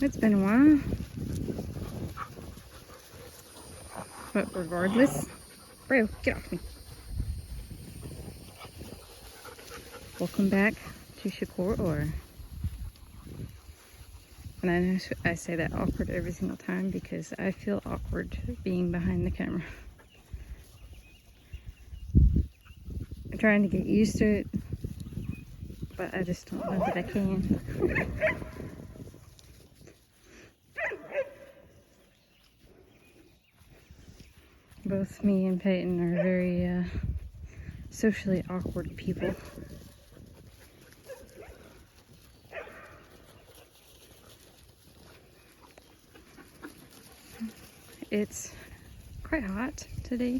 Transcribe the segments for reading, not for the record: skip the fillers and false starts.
It's been a while. But regardless, bro, get off me. Welcome back to Shakur Or. And I know I say that awkward every single time because I feel awkward being behind the camera. I'm trying to get used to it, but I just don't know that I can. Both me and Peyton are very socially awkward people. It's quite hot today.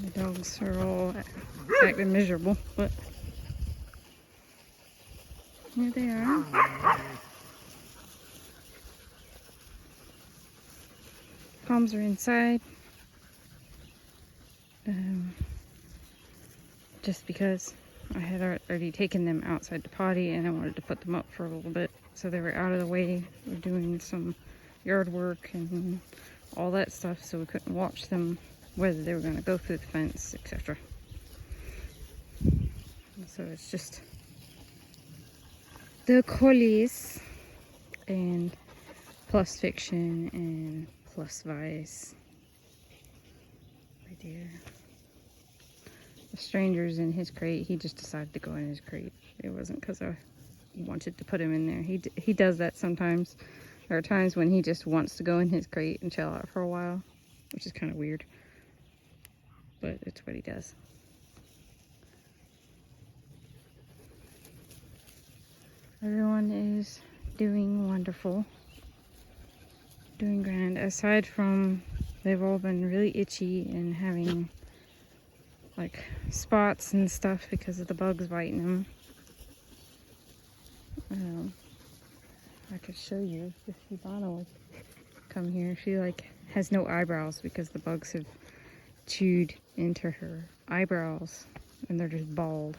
The dogs are all acting miserable, but here they are. Palms are inside. Just because I had already taken them outside to potty and I wanted to put them up for a little bit. So they were out of the way. We're doing some yard work and all that stuff, so we couldn't watch them, whether they were going to go through the fence, etc. So it's just the collies and plus fiction and plus vice right there. The stranger's in his crate. He just decided to go in his crate. It wasn't because I wanted to put him in there. He does that sometimes. There are times when he just wants to go in his crate and chill out for a while, which is kind of weird, but it's what he does. Everyone is doing wonderful, doing grand. Aside from they've all been really itchy and having like spots and stuff because of the bugs biting them. I could show you if Ivana would come here. She like has no eyebrows because the bugs have chewed into her eyebrows and they're just bald.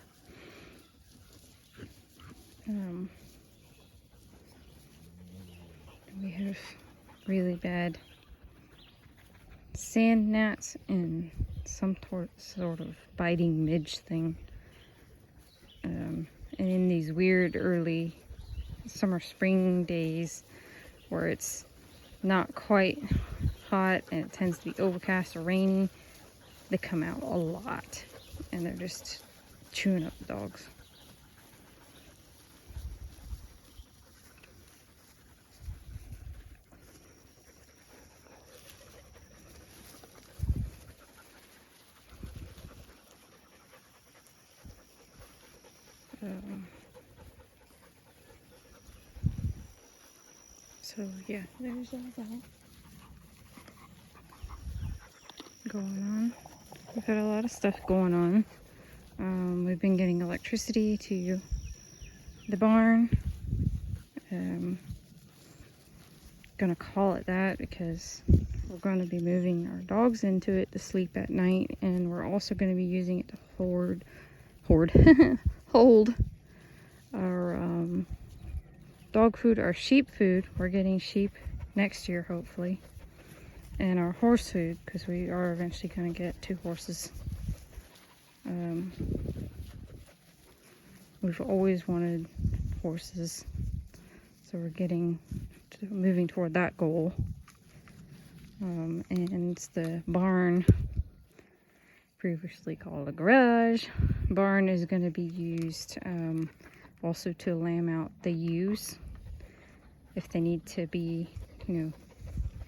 We have really bad sand gnats and some sort of biting midge thing. And in these weird early summer spring days where it's not quite hot and it tends to be overcast or rainy, they come out a lot and they're just chewing up the dogs. So yeah, there's all that going on. We've had a lot of stuff going on. We've been getting electricity to the barn. Gonna call it that because we're going to be moving our dogs into it to sleep at night, and we're also going to be using it to hold our dog food, our sheep food. We're getting sheep next year, hopefully, and our horse food because we are eventually going to get 2 horses. We've always wanted horses, so we're moving toward that goal. And the barn, previously called a garage, barn is going to be used also to lamb out the ewes if they need to be,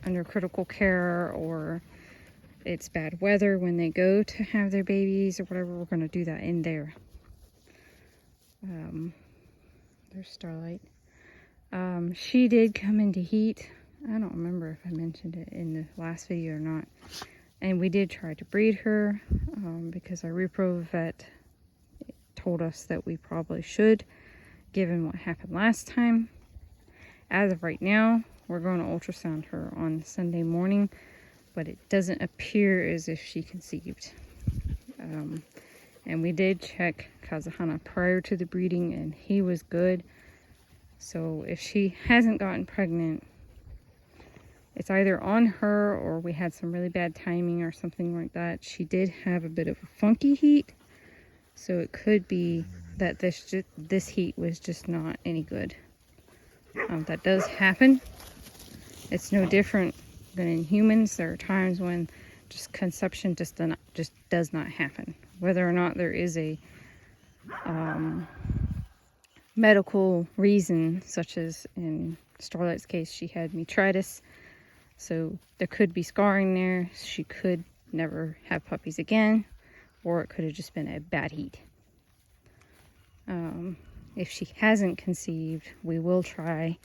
under critical care, or it's bad weather when they go to have their babies or whatever. We're going to do that in there. There's Starlight. She did come into heat. I don't remember if I mentioned it in the last video or not. And we did try to breed her because our repro vet told us that we probably should, given what happened last time. As of right now, we're going to ultrasound her on Sunday morning, but it doesn't appear as if she conceived. And we did check Kazahana prior to the breeding, and he was good. So if she hasn't gotten pregnant, it's either on her or we had some really bad timing or something like that. She did have a bit of a funky heat, so it could be that this heat was just not any good. That does happen. It's no different than in humans. There are times when just conception just does not happen. Whether or not there is a medical reason, such as in Starlight's case, she had metritis, so there could be scarring there. She could never have puppies again, or it could have just been a bad heat. If she hasn't conceived, we will try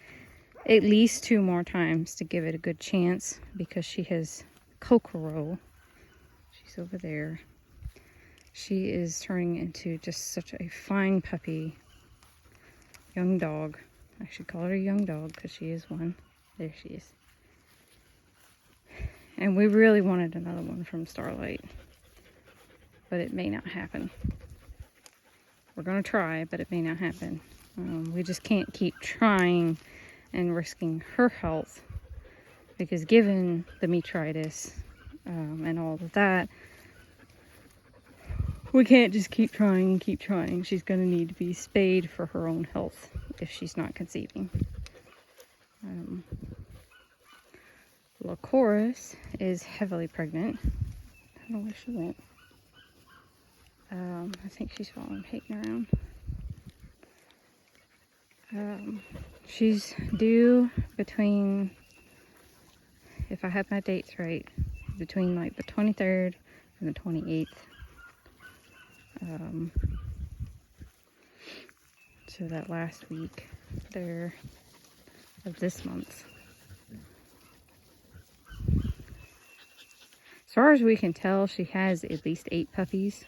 at least 2 more times to give it a good chance, because she has Kokoro. She's over there. She is turning into just such a fine puppy. Young dog. I should call her a young dog because she is one. There she is. And we really wanted another one from Starlight, but it may not happen. We're going to try, but it may not happen. We just can't keep trying and risking her health, because given the metritis and all of that, we can't just keep trying and keep trying. She's going to need to be spayed for her own health if she's not conceiving. Lycoris is heavily pregnant. I don't know where she went. I think she's following Peyton around. She's due between, if I have my dates right, between like the 23rd and the 28th. So that last week there of this month. As far as we can tell, she has at least 8 puppies,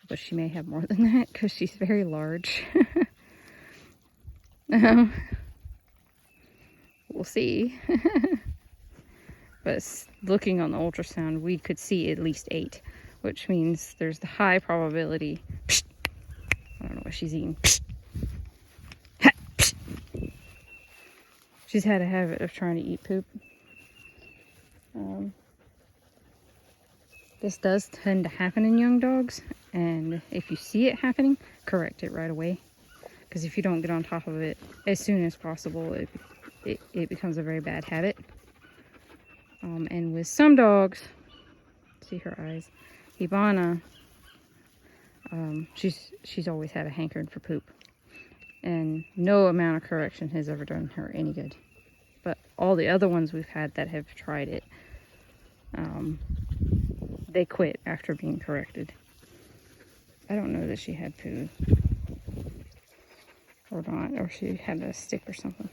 but she may have more than that because she's very large. We'll see. But looking on the ultrasound, we could see at least 8, which means there's the high probability. I don't know what she's eating. She's had a habit of trying to eat poop. This does tend to happen in young dogs, and if you see it happening, correct it right away. Because if you don't get on top of it as soon as possible, it becomes a very bad habit. And with some dogs, see her eyes, Hibana, she's always had a hankering for poop, and no amount of correction has ever done her any good. But all the other ones we've had that have tried it, they quit after being corrected. I don't know that she had food or not, or she had a stick or something.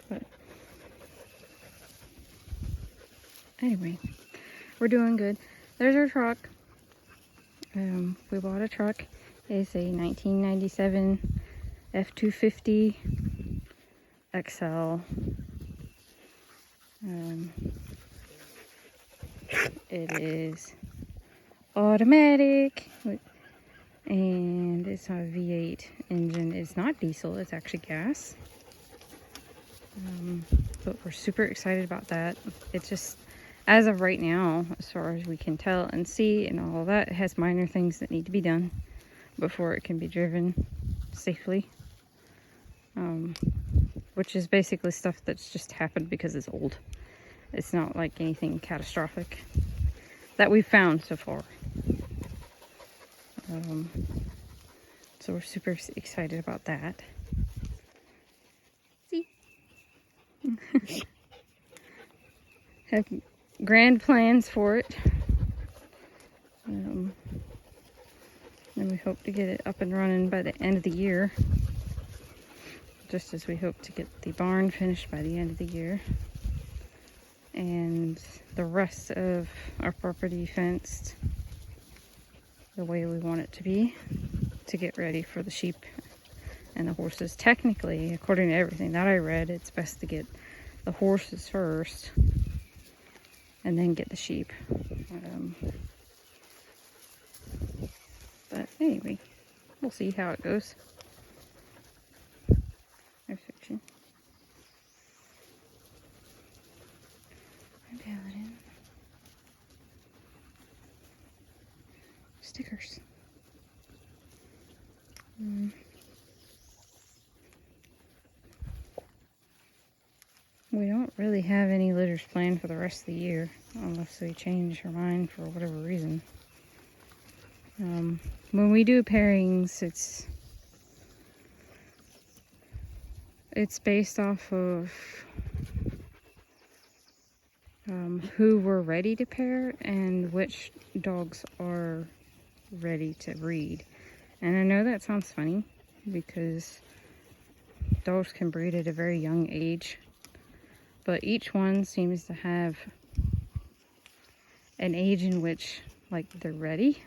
But anyway, we're doing good. There's our truck. We bought a truck. It's a 1997 F-250 XL. It is automatic, and it's a V8 engine. It's not diesel, it's actually gas. But we're super excited about that. It's just, as of right now, as far as we can tell and see and all of that, it has minor things that need to be done before it can be driven safely. Which is basically stuff that's just happened because it's old. It's not like anything catastrophic that we've found so far. So we're super excited about that. See? Have grand plans for it. And we hope to get it up and running by the end of the year. Just as we hope to get the barn finished by the end of the year. And the rest of our property fenced the way we want it to be, to get ready for the sheep and the horses. Technically, according to everything that I read, it's best to get the horses first and then get the sheep. But anyway, we'll see how it goes. fiction. And paladin. Stickers. We don't really have any litters planned for the rest of the year, unless we change our mind for whatever reason. When we do pairings, it's based off of who we're ready to pair and which dogs are ready to breed. And I know that sounds funny because dogs can breed at a very young age, but each one seems to have an age in which, like, they're ready,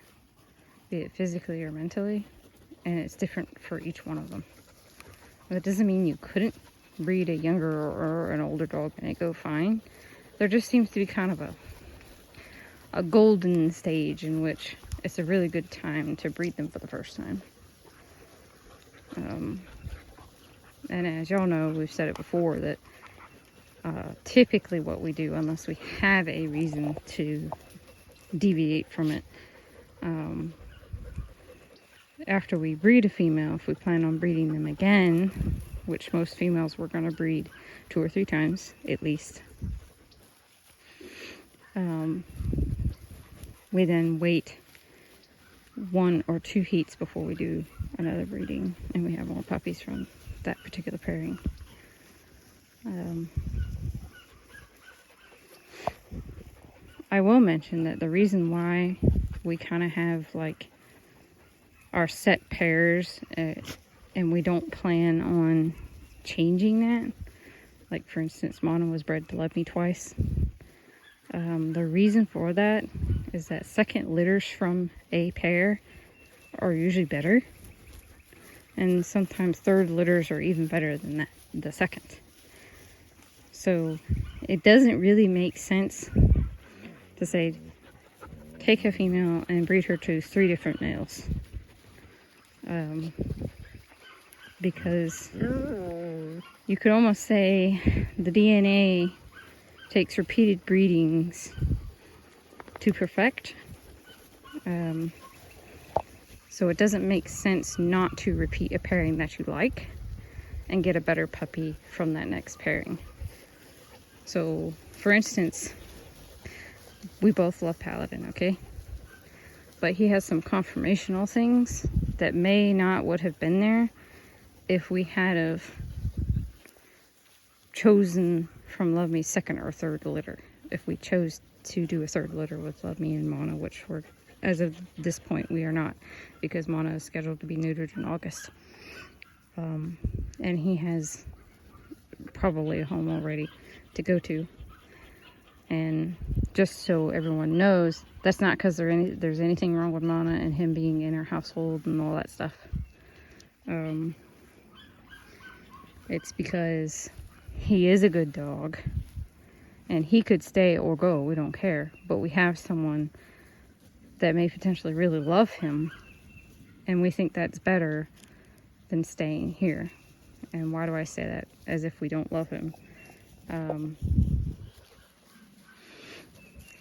be it physically or mentally, and it's different for each one of them. That doesn't mean you couldn't breed a younger or an older dog and it go fine. There just seems to be kind of a golden stage in which it's a really good time to breed them for the first time. And as y'all know, we've said it before, that typically what we do, unless we have a reason to deviate from it, after we breed a female, if we plan on breeding them again, which most females we're going to breed 2 or 3 times at least, we then wait 1 or 2 heats before we do another breeding, and we have more puppies from that particular pairing. I will mention that the reason why we kind of have like our set pairs and we don't plan on changing that, like for instance, Mana was bred to love me twice. The reason for that is that second litters from a pair are usually better, and sometimes third litters are even better than that, the second. So it doesn't really make sense to say take a female and breed her to 3 different males, because you could almost say the DNA takes repeated breedings to perfect. So it doesn't make sense not to repeat a pairing that you like and get a better puppy from that next pairing. So, for instance, we both love Paladin, okay? But he has some conformational things that may not would have been there if we had have chosen from Love Me's second or third litter. If we chose to do a third litter with Love Me and Mana, which we're, as of this point, we are not, because Mana is scheduled to be neutered in August. And he has probably a home already to go to. And just so everyone knows, that's not because there's anything wrong with Mana and him being in our household and all that stuff. It's because he is a good dog and he could stay or go, we don't care, but we have someone that may potentially really love him, and we think that's better than staying here. And why do I say that? As if we don't love him.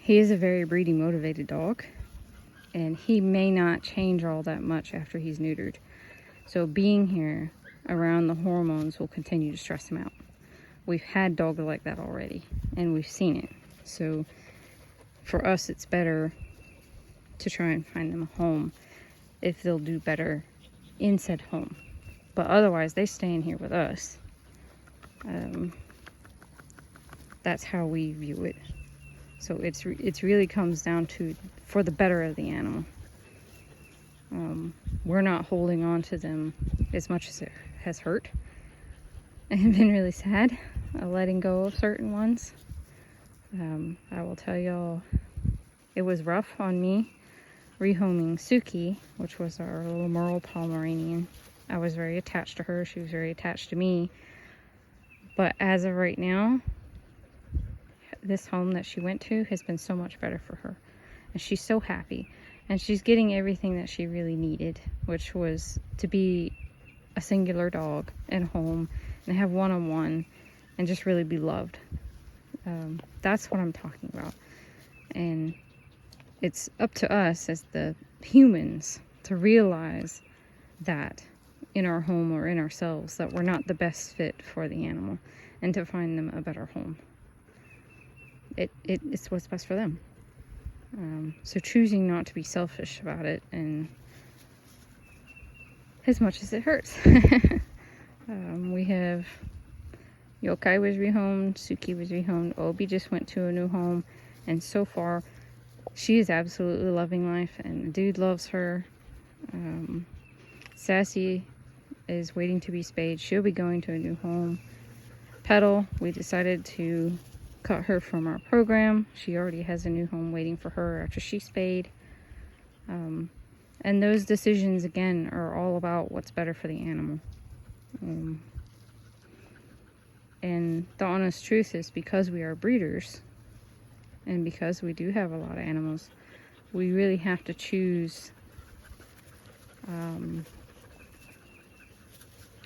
He is a very breeding motivated dog, and he may not change all that much after he's neutered. So being here around the hormones will continue to stress him out. We've had dogs like that already, and we've seen it. So for us, it's better to try and find them a home if they'll do better in said home. But otherwise, they stay in here with us. That's how we view it. So it's really comes down to for the better of the animal. We're not holding on to them as much as it has hurt and been really sad, letting go of certain ones. I will tell y'all, it was rough on me rehoming Suki, which was our little Merle Pomeranian. I was very attached to her. She was very attached to me. But as of right now, this home that she went to has been so much better for her. And she's so happy. And she's getting everything that she really needed, which was to be a singular dog at home and have one-on-one and just really be loved. That's what I'm talking about. And it's up to us as the humans to realize that in our home or in ourselves that we're not the best fit for the animal, and to find them a better home. It's what's best for them. So choosing not to be selfish about it, and as much as it hurts. We have Yokai was rehomed, Suki was rehomed, Obi just went to a new home, and so far she is absolutely loving life, and the dude loves her. Sassy is waiting to be spayed. She'll be going to a new home. Petal, we decided to cut her from our program. She already has a new home waiting for her after she's spayed. And those decisions, again, are all about what's better for the animal. And the honest truth is, because we are breeders, and because we do have a lot of animals, we really have to choose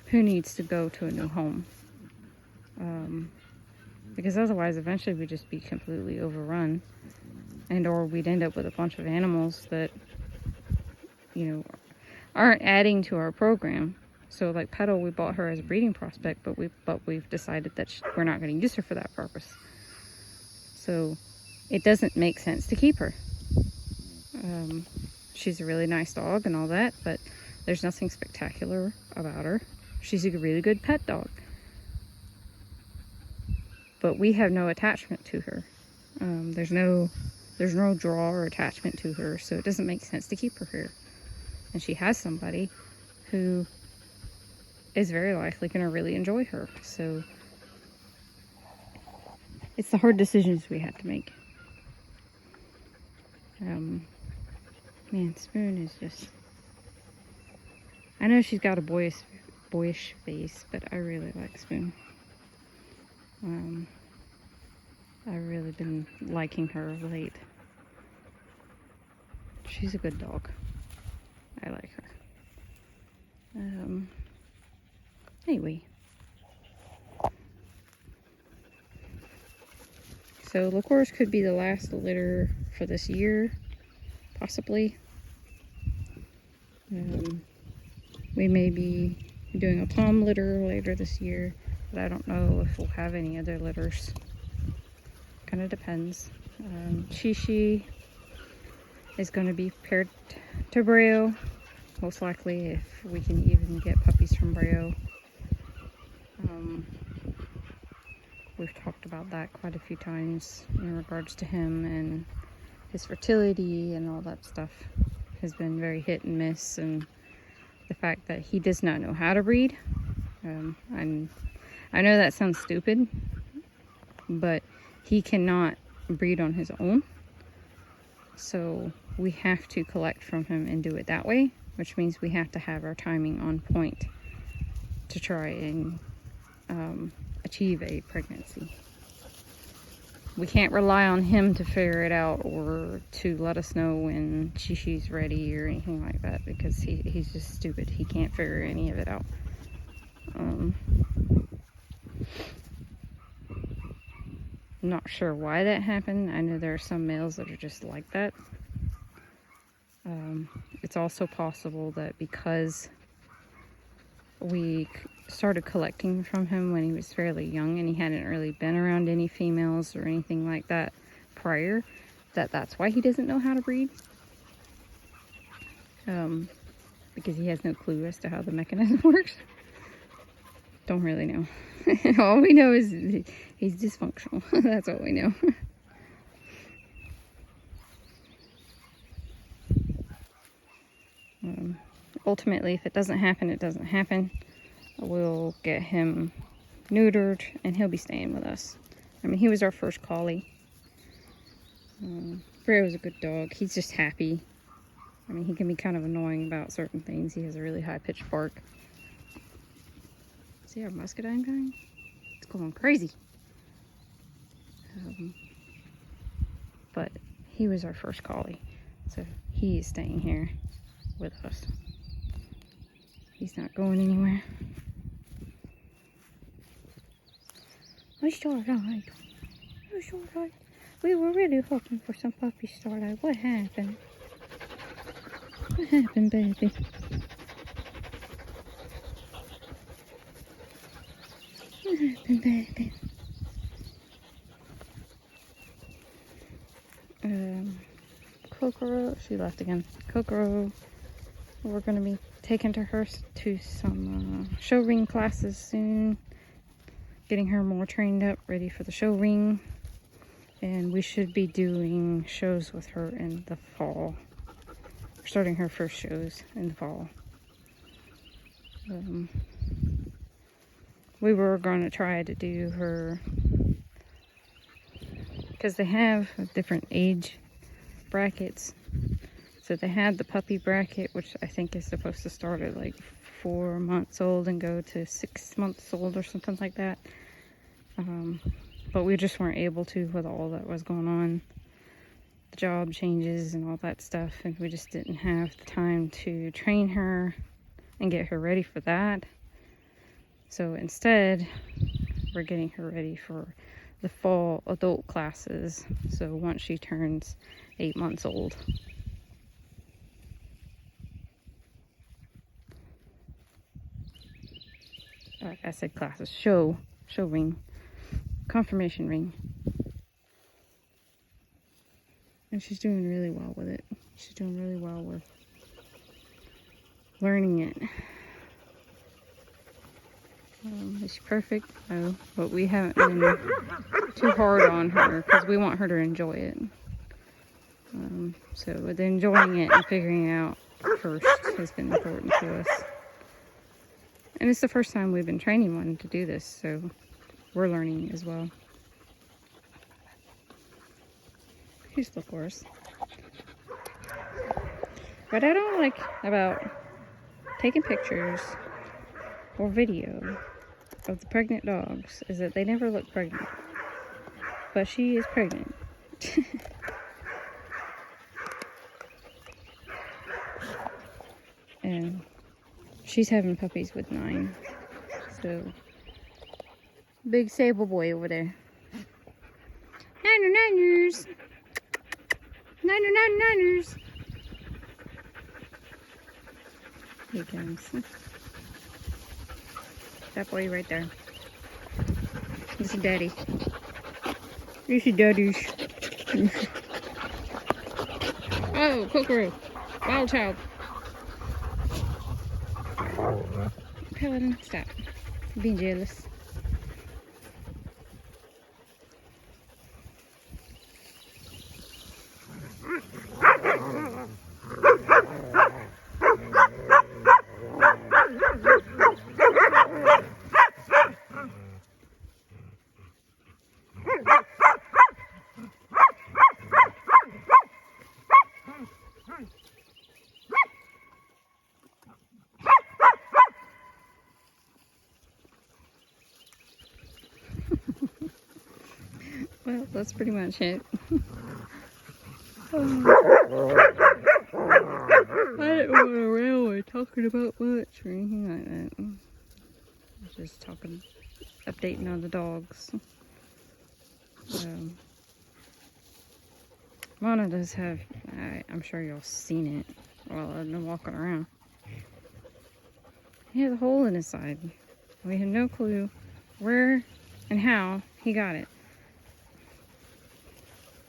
who needs to go to a new home. Because otherwise, eventually we'd just be completely overrun, and or we'd end up with a bunch of animals that, you know, aren't adding to our program. So like Petal, we bought her as a breeding prospect, but we've decided that we're not going to use her for that purpose. So it doesn't make sense to keep her. She's a really nice dog and all that, but there's nothing spectacular about her. She's a really good pet dog, but we have no attachment to her. There's no draw or attachment to her, so it doesn't make sense to keep her here. And she has somebody who is very likely going to really enjoy her. So it's the hard decisions we have to make. Man, Spoon is just... I know she's got a boyish face, but I really like Spoon. I've really been liking her of late. She's a good dog. I like her. Anyway. So Lycoris could be the last litter for this year, possibly. We may be doing a Tom litter later this year, but I don't know if we'll have any other litters. Kind of depends. Shishi is going to be paired to Breo, most likely, if we can even get puppies from Breo. We've talked about that quite a few times in regards to him, and his fertility and all that stuff has been very hit and miss, and the fact that he does not know how to breed. I know that sounds stupid, but he cannot breed on his own, so we have to collect from him and do it that way, which means we have to have our timing on point to try and achieve a pregnancy. We can't rely on him to figure it out or to let us know when Shishi's ready or anything like that, because he's just stupid. He can't figure any of it out. I'm not sure why that happened. I know there are some males that are just like that. It's also possible that because we started collecting from him when he was fairly young and he hadn't really been around any females or anything like that prior, that's why he doesn't know how to breed. Because he has no clue as to how the mechanism works. Don't really know. All we know is he's dysfunctional. That's all we know. Ultimately, if it doesn't happen, it doesn't happen. We'll get him neutered and he'll be staying with us. I mean, he was our first collie. Breo's a good dog. He's just happy. I mean, he can be kind of annoying about certain things. He has a really high-pitched bark. See our muscadine going? It's going crazy. But he was our first collie, so he is staying here with us. He's not going anywhere. Oh, Starlight. Oh, Starlight. We were really hoping for some puppy, Starlight. What happened? What happened, baby? What happened, baby? Kokoro, she left again. Kokoro, we're going to be taking her to some show ring classes soon. Getting her more trained up, ready for the show ring. And we should be doing shows with her in the fall. We're starting her first shows in the fall. We were going to try to do her, because they have different age brackets. So they had the puppy bracket, which I think is supposed to start at like 4 months old and go to 6 months old or something like that. But we just weren't able to with all that was going on. The job changes and all that stuff. And we just didn't have the time to train her and get her ready for that. So instead, we're getting her ready for the fall adult classes. So once she turns 8 months old. I said classes, show ring, confirmation ring. And she's doing really well with it. She's doing really well with learning it. Is she perfect? No, but we haven't been too hard on her because we want her to enjoy it. So with enjoying it and figuring it out first has been important to us. And it's the first time we've been training one to do this, so we're learning as well. Here's Lycoris. What I don't like about taking pictures or video of the pregnant dogs is that they never look pregnant. But she is pregnant. And she's having puppies with 9. So, big sable boy over there. Niners. Niners. Here he comes. That boy right there. This is Daddy. This is Daddy's. Oh, Kokoro. Wild child. Paladin, stop. You're being jealous. Well, that's pretty much it. I didn't want to railway talking about much or anything like that. I was just talking, updating on the dogs. Mona does have, I'm sure y'all seen it while I've been walking around. He has a hole in his side. We have no clue where and how he got it.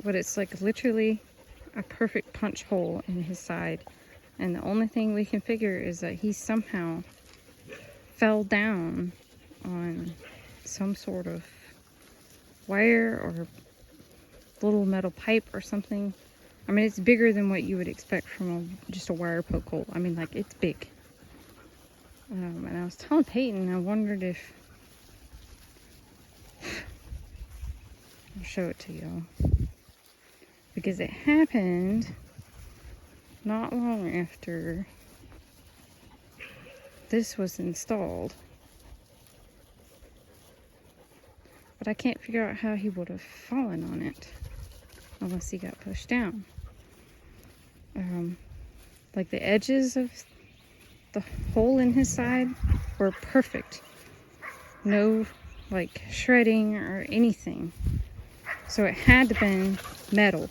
But it's like literally a perfect punch hole in his side. And the only thing we can figure is that he somehow fell down on some sort of wire or little metal pipe or something. I mean, it's bigger than what you would expect from just a wire poke hole. I mean, like, it's big. And I was telling Peyton, I wondered if... I'll show it to y'all. Because it happened not long after this was installed. But I can't figure out how he would have fallen on it unless he got pushed down. Like the edges of the hole in his side were perfect. No, like, shredding or anything. So it had to been metal.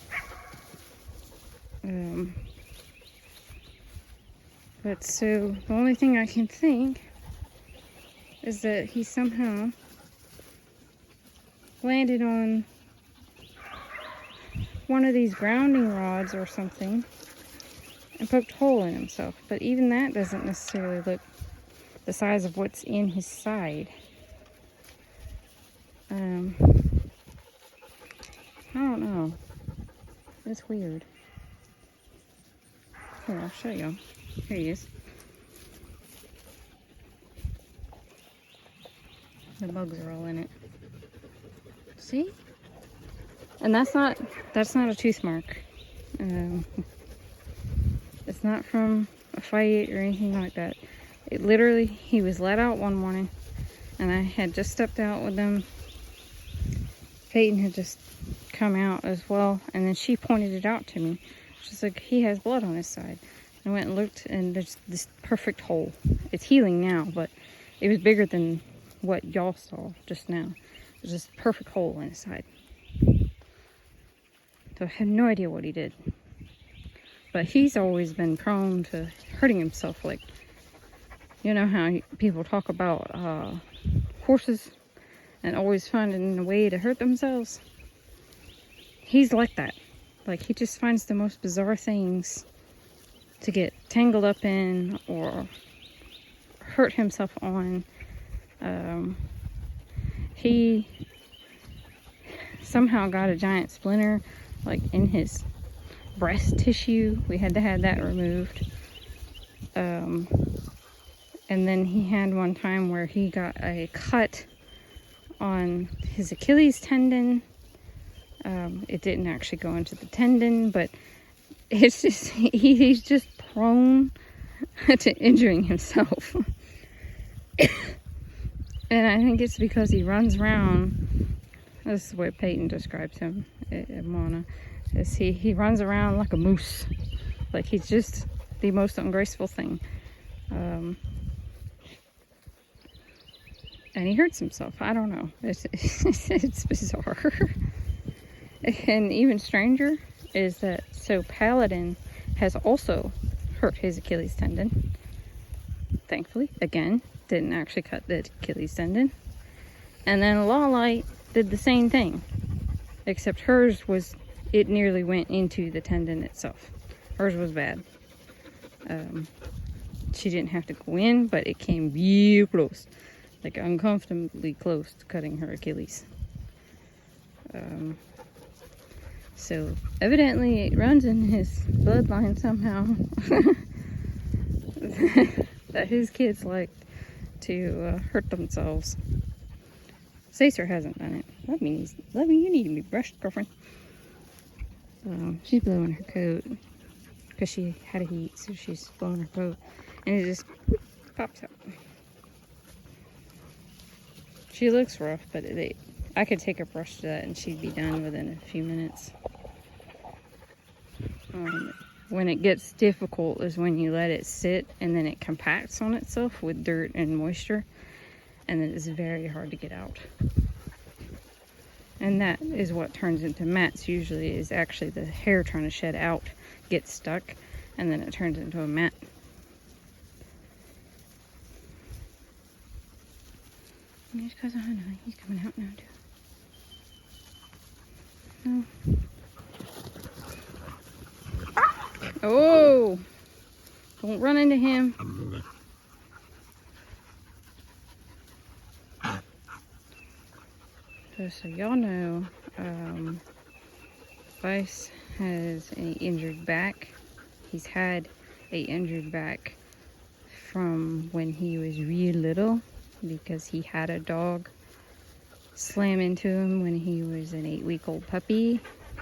But so the only thing I can think is that he somehow landed on one of these grounding rods or something and poked a hole in himself. But even that doesn't necessarily look the size of what's in his side. I don't know. It's weird. Here, I'll show you. Here he is. The bugs are all in it. See? And that's not a tooth mark. It's not from a fight or anything like that. It literally, he was let out one morning, and I had just stepped out with them. Peyton had just come out as well, and then she pointed it out to me. She's like, he has blood on his side. I went and looked, and there's this perfect hole. It's healing now, but it was bigger than what y'all saw just now. There's this perfect hole in his side. So I have no idea what he did. But he's always been prone to hurting himself. Like, you know how people talk about horses and always finding a way to hurt themselves? He's like that. Like, he just finds the most bizarre things to get tangled up in or hurt himself on. He somehow got a giant splinter, like, in his breast tissue. We had to have that removed. And then he had one time where he got a cut on his Achilles tendon. It didn't actually go into the tendon, but it's just, he's just prone to injuring himself. And I think it's because he runs around, this is the way Peyton describes him, Mona, is he runs around like a moose. Like, he's just the most ungraceful thing. And he hurts himself. I don't know. It's bizarre. And even stranger is that, so Paladin has also hurt his Achilles tendon. Thankfully, again, didn't actually cut the Achilles tendon. And then Lawlight did the same thing, except hers was, it nearly went into the tendon itself. Hers was bad. She didn't have to go in, but it came real close, like uncomfortably close to cutting her Achilles. So evidently it runs in his bloodline somehow that his kids like to hurt themselves. Sacer hasn't done it. Let me, you need to be brushed, girlfriend. She's blowing her coat because she had a heat, so she's blowing her coat, and it just pops out. She looks rough, but I could take a brush to that and she'd be done within a few minutes. When it gets difficult is when you let it sit and then it compacts on itself with dirt and moisture, and then it's very hard to get out. And that is what turns into mats usually, is actually the hair trying to shed out gets stuck, and then it turns into a mat. Here's Cousin Hannah. He's coming out now too. No. Oh! Don't run into him. So y'all know, Vice has an injured back. He's had an injured back from when he was real little, because he had a dog slam into him when he was an 8-week-old puppy,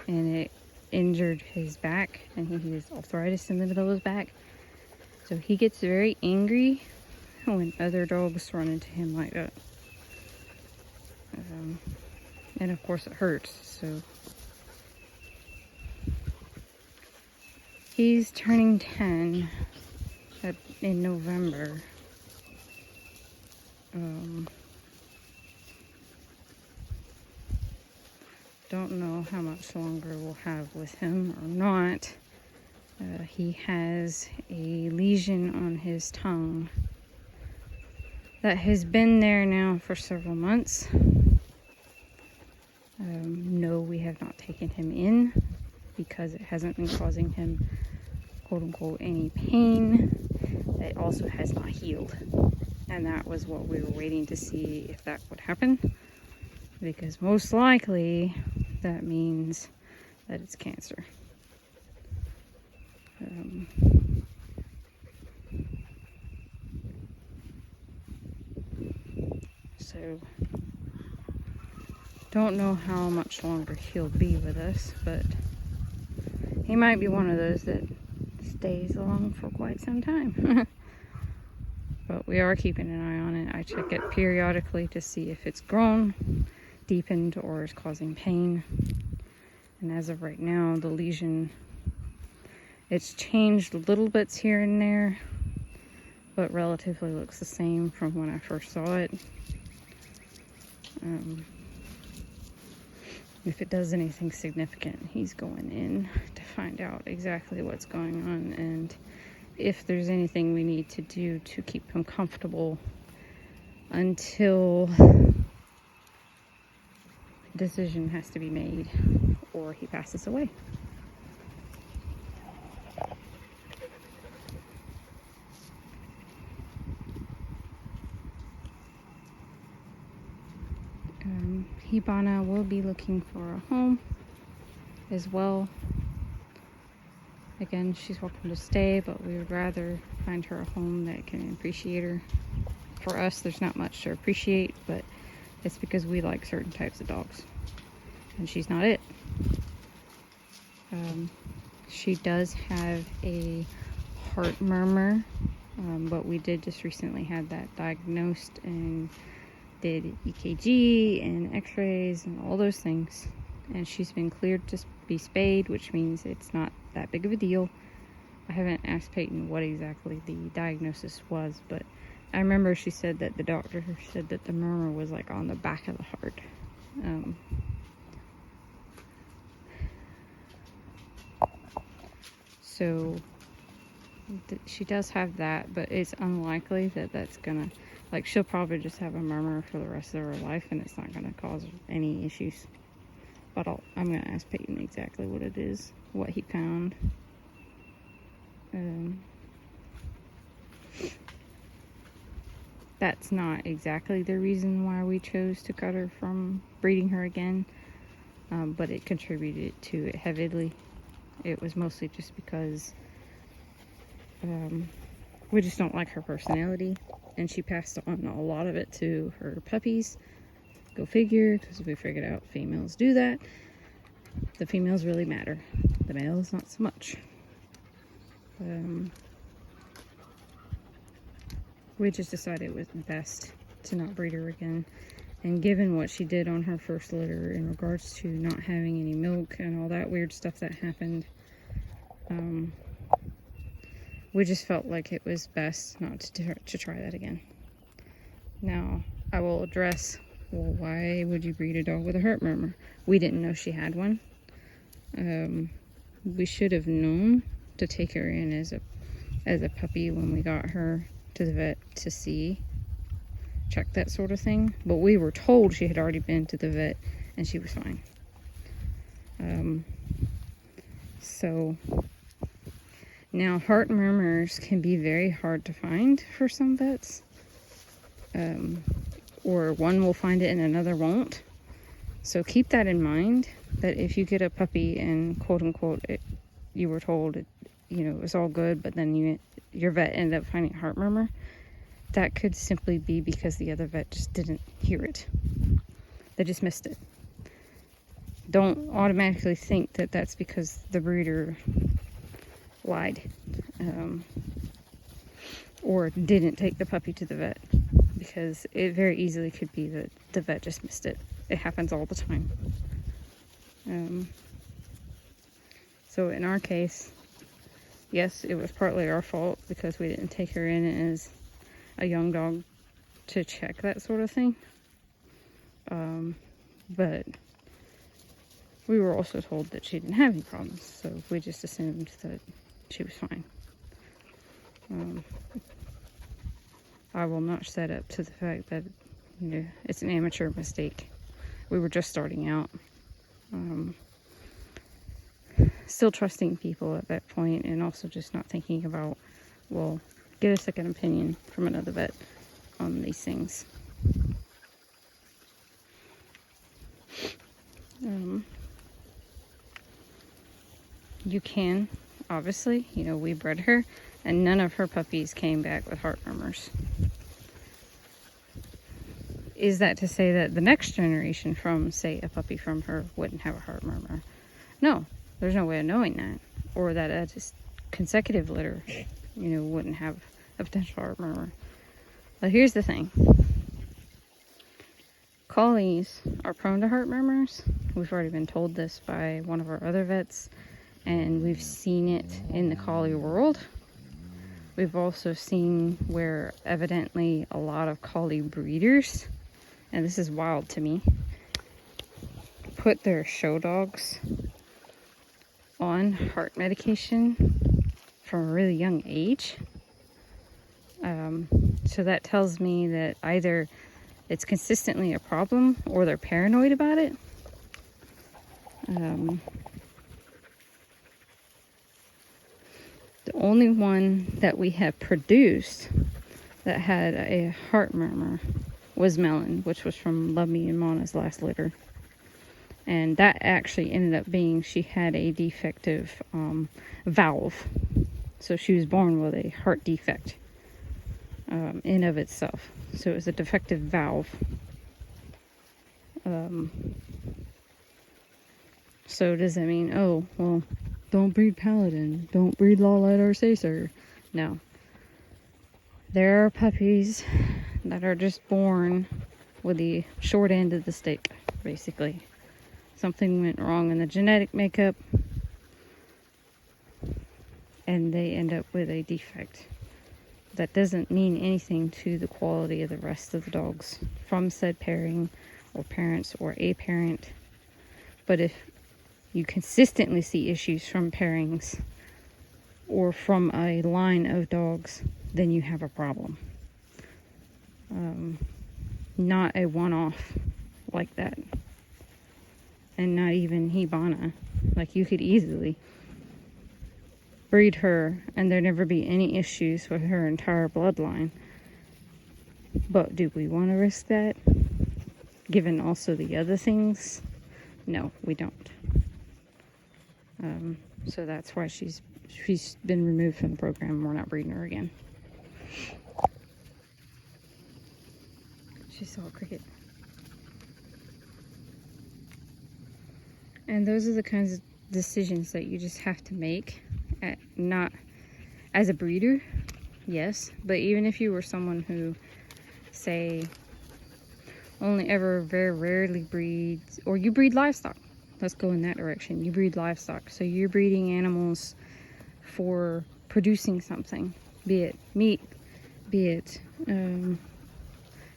and it injured his back, and he has arthritis in the middle of his back. So he gets very angry when other dogs run into him like that. And of course it hurts, so he's turning 10 in November. Don't know how much longer we'll have with him or not. He has a lesion on his tongue that has been there now for several months. No, we have not taken him in because it hasn't been causing him, quote unquote, any pain. It also has not healed. And that was what we were waiting to see if that would happen. Because most likely that means that it's cancer. So, don't know how much longer he'll be with us, but he might be one of those that stays along for quite some time. But we are keeping an eye on it. I check it periodically to see if it's grown, deepened, or is causing pain. And as of right now, the lesion, it's changed little bits here and there, but relatively looks the same from when I first saw it. If it does anything significant, he's going in to find out exactly what's going on and if there's anything we need to do to keep him comfortable until a decision has to be made or he passes away. Hibana will be looking for a home as well. Again, she's welcome to stay, but we would rather find her a home that can appreciate her. For us, there's not much to appreciate, but it's because we like certain types of dogs, and she's not it. She does have a heart murmur, but we did just recently have that diagnosed and did EKG and x-rays and all those things, and she's been cleared to be spayed, which means it's not that big of a deal. I haven't asked Peyton what exactly the diagnosis was, but I remember she said that the doctor said that the murmur was like on the back of the heart. So she does have that, but it's unlikely that that's gonna, like, she'll probably just have a murmur for the rest of her life and it's not gonna cause any issues. But I'm gonna ask Peyton exactly what it is, what he found. That's not exactly the reason why we chose to cut her from breeding her again, but it contributed to it heavily. It was mostly just because we just don't like her personality, and she passed on a lot of it to her puppies. Go figure, because we figured out females do that. The females really matter. The males, not so much. We just decided it was best to not breed her again. And given what she did on her first litter in regards to not having any milk and all that weird stuff that happened, we just felt like it was best not to try that again. Now, I will address, well, why would you breed a dog with a heart murmur? We didn't know she had one. We should have known to take her in as a puppy when we got her to the vet to check that sort of thing. But we were told she had already been to the vet and she was fine. So now heart murmurs can be very hard to find for some vets. Or one will find it and another won't. So keep that in mind, that if you get a puppy and quote unquote you were told it was all good, but then your vet ended up finding a heart murmur, that could simply be because the other vet just didn't hear it. They just missed it. Don't automatically think that that's because the breeder lied or didn't take the puppy to the vet, because it very easily could be that the vet just missed it. It happens all the time. So in our case, Yes, it was partly our fault because we didn't take her in as a young dog to check that sort of thing. But we were also told that she didn't have any problems, so we just assumed that she was fine. I will not set up to the fact that, you know, it's an amateur mistake. We were just starting out. Still trusting people at that point, and also just not thinking about, well, get a second opinion from another vet on these things. You can, obviously, you know, we bred her, and none of her puppies came back with heart murmurs. Is that to say that the next generation from, say, a puppy from her wouldn't have a heart murmur? No, there's no way of knowing that. Or that a consecutive litter, you know, wouldn't have a potential heart murmur. But here's the thing. Collies are prone to heart murmurs. We've already been told this by one of our other vets, and we've seen it in the collie world. We've also seen where evidently a lot of collie breeders, and this is wild to me, put their show dogs on heart medication from a really young age. So that tells me that either it's consistently a problem or they're paranoid about it. The only one that we have produced that had a heart murmur was Melon, which was from Love Me and Mana's last litter. And that actually ended up being, she had a defective valve. So she was born with a heart defect in of itself. So it was a defective valve. So does that mean, oh, well, don't breed Paladin, don't breed Lawlite or Sacer? No. There are puppies that are just born with the short end of the stick, basically. Something went wrong in the genetic makeup, and they end up with a defect. That doesn't mean anything to the quality of the rest of the dogs from said pairing or parents or a parent. But if you consistently see issues from pairings or from a line of dogs, then you have a problem. Not a one-off like that. And not even Hibana. Like, you could easily breed her and there never be any issues with her entire bloodline. But do we want to risk that? Given also the other things? No, we don't. So that's why she's been removed from the program. We're not breeding her again. She saw a cricket. And those are the kinds of decisions that you just have to make. Not as a breeder, yes, but even if you were someone who, say, only ever very rarely breeds, or you breed livestock. Let's go in that direction. You breed livestock. So you're breeding animals for producing something, be it meat, be it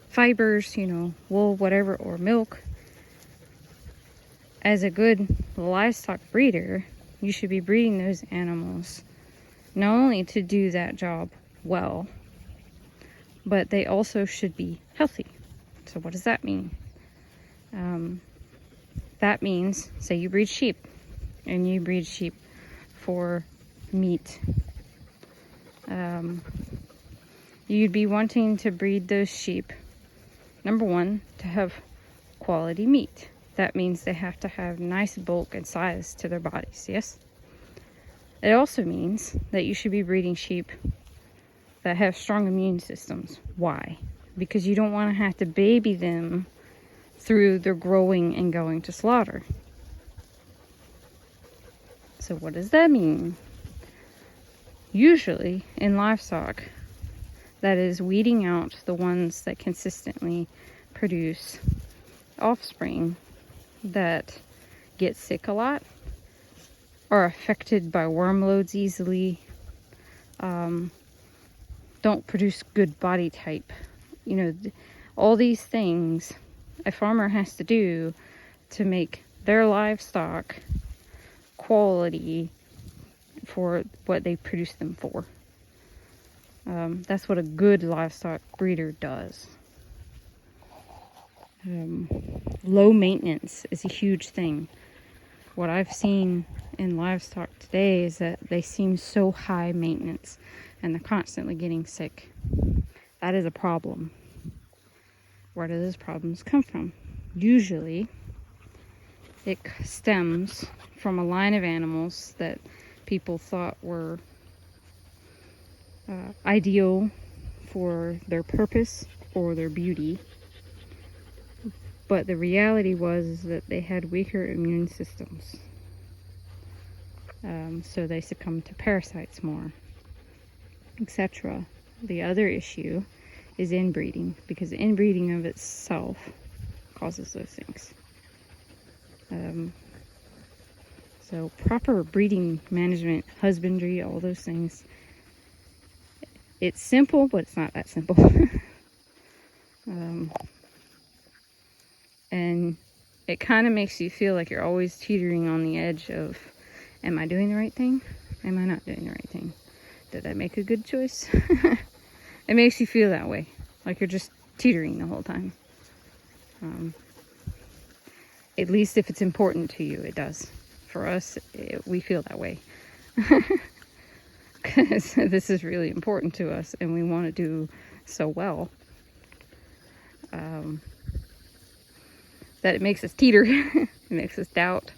fibers, you know, wool, whatever, or milk. As a good livestock breeder, you should be breeding those animals not only to do that job well, but they also should be healthy. So what does that mean? That means, say you breed sheep, and you breed sheep for meat. You'd be wanting to breed those sheep, number one, to have quality meat. That means they have to have nice bulk and size to their bodies, yes? It also means that you should be breeding sheep that have strong immune systems. Why? Because you don't want to have to baby them through their growing and going to slaughter. So what does that mean? Usually in livestock, that is weeding out the ones that consistently produce offspring that get sick a lot, are affected by worm loads easily, don't produce good body type. You know, all these things a farmer has to do to make their livestock quality for what they produce them for. That's what a good livestock breeder does. Low maintenance is a huge thing. What I've seen in livestock today is that they seem so high maintenance and they're constantly getting sick. That is a problem. Where do those problems come from? Usually, it stems from a line of animals that people thought were ideal for their purpose or their beauty. But the reality was that they had weaker immune systems. So they succumbed to parasites more, etc. The other issue is inbreeding, because inbreeding of itself causes those things. So proper breeding management, husbandry, all those things. It's simple, but it's not that simple. And it kind of makes you feel like you're always teetering on the edge of, am I doing the right thing? Am I not doing the right thing? Did I make a good choice? It makes you feel that way, like you're just teetering the whole time. At least if it's important to you, it does. For us, we feel that way. Because this is really important to us and we want to do so well. That it makes us teeter, it makes us doubt,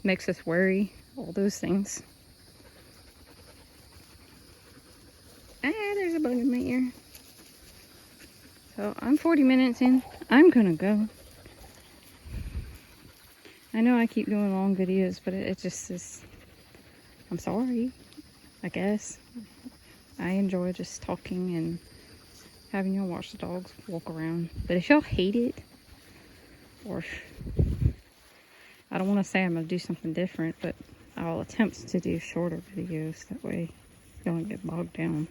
makes us worry, all those things. There's a bug in my ear. So I'm 40 minutes in. I'm gonna go. I know I keep doing long videos, but it just is, I'm sorry, I guess. I enjoy just talking and having y'all watch the dogs walk around. But if y'all hate it, or I don't want to say I'm going to do something different, but I'll attempt to do shorter videos. That way you don't get bogged down.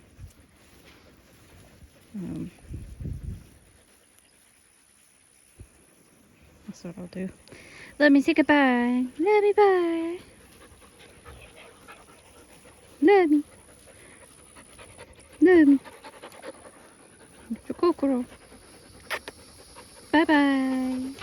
That's what I'll do. Let me say goodbye. Love me, bye. Love me. Love me. Bye bye.